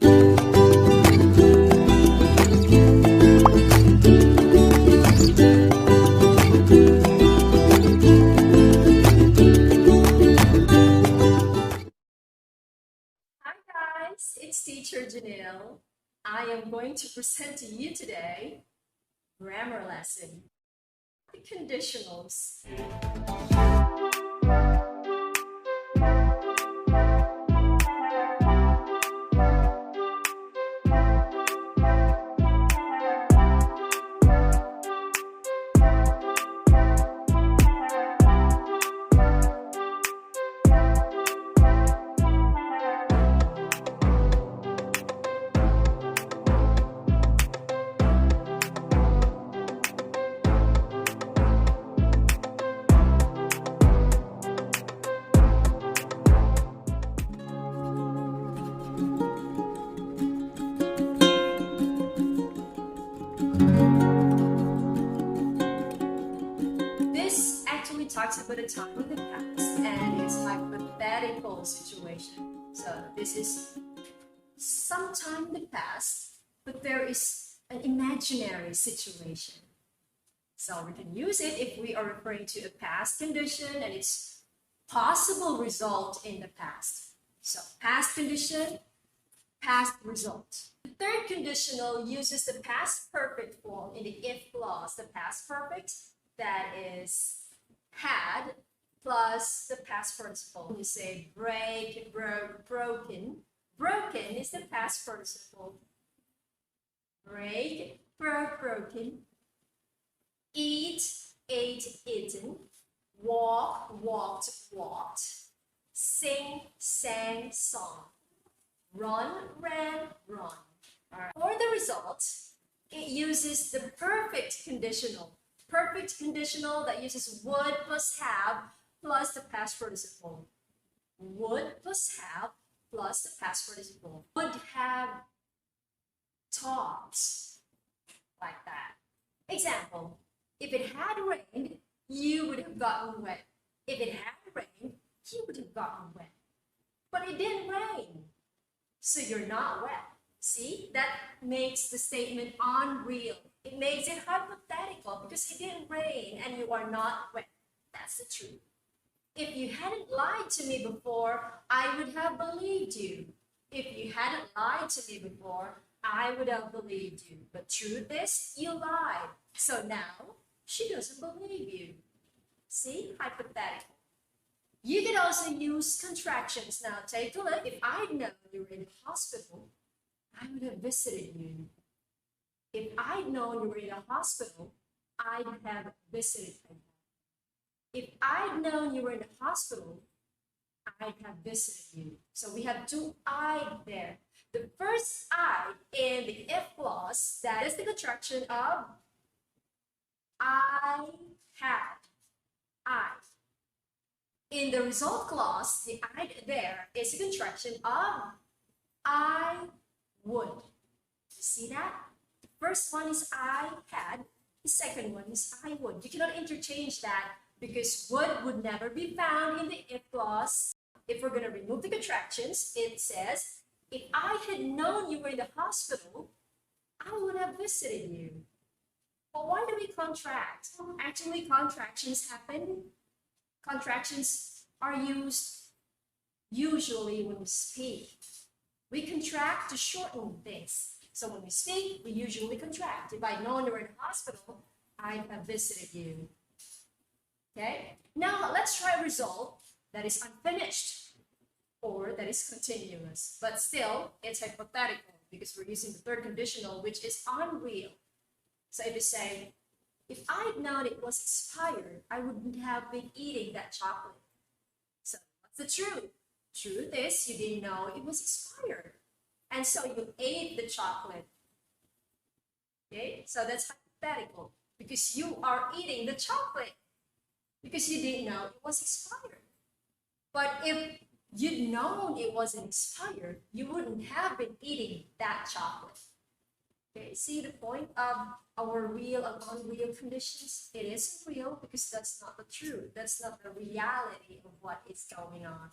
Hi guys, it's Teacher Janelle. I am going to present to you today grammar lesson, the conditionals. This actually talks about a time in the past and it's hypothetical situation. So this is sometime in the past, but there is an imaginary situation. So we can use it if we are referring to a past condition and its possible result in the past. So past condition, past result. The third conditional uses the past perfect form in the if clause. The past perfect, that is had, plus the past participle. You say break, broke, broken. Broken is the past participle. Break, broke, broken. Eat, ate, eaten. Walk, walked, walked. Sing, sang, song. Run, ran, run. Right. For the result, it uses the perfect conditional. Perfect conditional that uses would plus have plus the past participle. Would plus have plus the past participle. Would have taught, like that. Example, if it had rained, you would have gotten wet. If it had rained, you would have gotten wet. But it didn't rain, so you're not wet. See, that makes the statement unreal. It makes it hypothetical because it didn't rain and you are not wet. That's the truth. If you hadn't lied to me before, I would have believed you. If you hadn't lied to me before, I would have believed you. But truth is, you lied. So now, she doesn't believe you. See, hypothetical. You can also use contractions. Now, take a look. If I'd known you were in the hospital, I would have visited you. If I'd known you were in a hospital, I'd have visited you. If I'd known you were in the hospital, I'd have visited you. So we have two I there. The first I in the if clause, that is the contraction of I had. I. In the result clause, the I there is a contraction of I would. You see that? The first one is I had, the second one is I would. You cannot interchange that because would never be found in the if clause. If we're going to remove the contractions, it says, if I had known you were in the hospital, I would have visited you. But why do we contract? Actually, contractions happen. Contractions are used usually when we speak. We contract to shorten things. So when we speak, we usually contract. If I'd known you were in the hospital, I'd have visited you. Okay? Now let's try a result that is unfinished or that is continuous. But still, it's hypothetical because we're using the third conditional, which is unreal. So if you say, if I'd known it was expired, I wouldn't have been eating that chocolate. So what's the truth? Truth is, you didn't know it was expired. And so you ate the chocolate. Okay, so that's hypothetical because you are eating the chocolate because you didn't know it was expired. But if you'd known it wasn't expired, you wouldn't have been eating that chocolate. Okay, see the point of our real and unreal conditions? It isn't real because that's not the truth. That's not the reality of what is going on.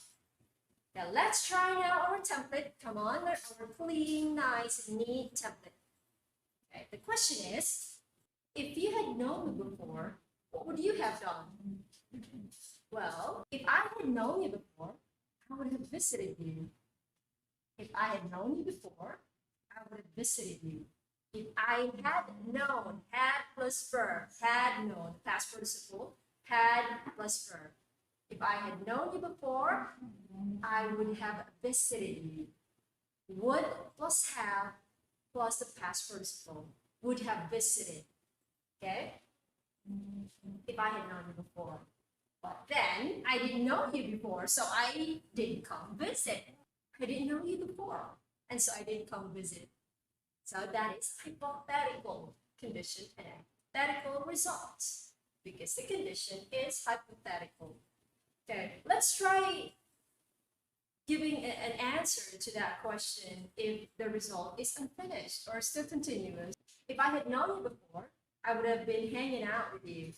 Now let's try now our template. Come on, our clean, nice, neat template. Okay, the question is, if you had known me before, what would you have done? Well, if I had known you before, I would have visited you. If I had known you before, I would have visited you. If I had known, had plus verb, had known, past participle, had plus verb. If I had known you before, I would have visited you. Would plus have plus the past participle, would have visited. Okay? If I had known you before. But then I didn't know you before, so I didn't come visit. I didn't know you before, and so I didn't come visit. So that is hypothetical condition and hypothetical results because the condition is hypothetical. Okay, let's try giving an answer to that question if the result is unfinished or still continuous. If I had known you before, I would have been hanging out with you.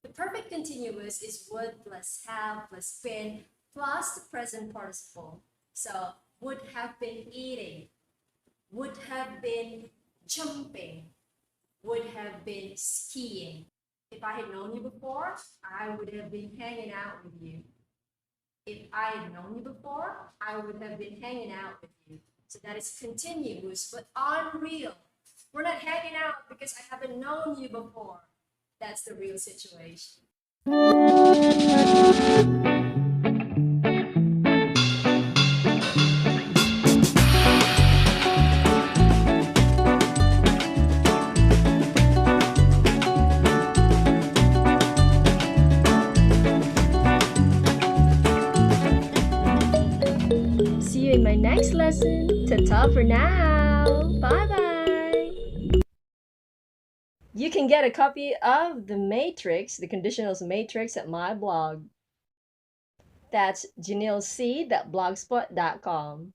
The perfect continuous is would plus have plus been plus the present participle. So would have been eating, would have been jumping, would have been skiing. If I had known you before, I would have been hanging out with you. If I had known you before, I would have been hanging out with you. So that is continuous, but unreal. We're not hanging out because I haven't known you before. That's the real situation. See you in my next lesson. Ta-ta for now. Bye-bye. You can get a copy of the matrix, the conditionals matrix at my blog. That's janilec.blogspot.com.